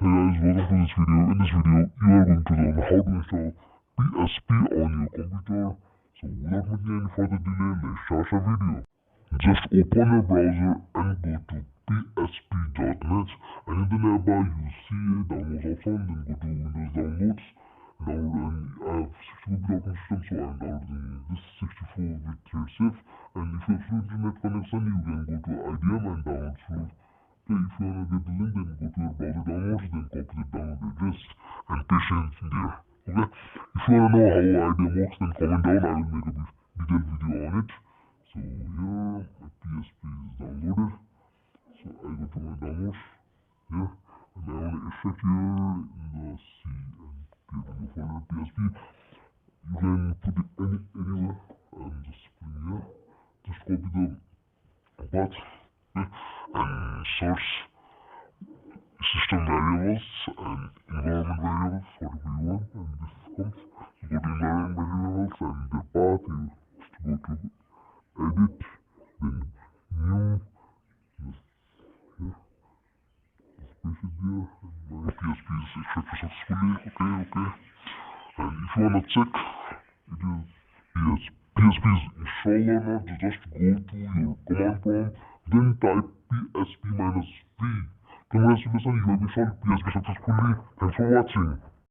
Hey guys, welcome to this video. In this video, you are going to learn how to install PHP on your computer. So without making any further delay, let's start our video. Just open your browser and go to php.net, and in the navbar you see a downloads option. Then go to Windows Downloads. Download, and I have 64-bit operating system, so I'm downloading this 64-bit recursive. And if you have slow internet connection, you can go to IDM and download slow. Okay, if you want to get the link, then go to your browser downloads, then copy the download address and paste it in there. Okay, if you want to know how IDM works, then comment down. I will make a detailed video on it. So here my PHP is downloaded. So I go to my downloads here, and I want to extract here in the C and create a new folder PHP. You can put it anywhere and just bring here. Just copy the path. Okay, and source system variables and environment variables, whatever you want, and this comes. So go to environment variables and the path, you just go to edit, then new, just here, just paste it there, and my PHP is extracted successfully. Okay, and if you want to check it is PHP is installed or not, just go to your command prompt, then type php -v. Congratulations, you have installed PHP successfully. Thanks for watching.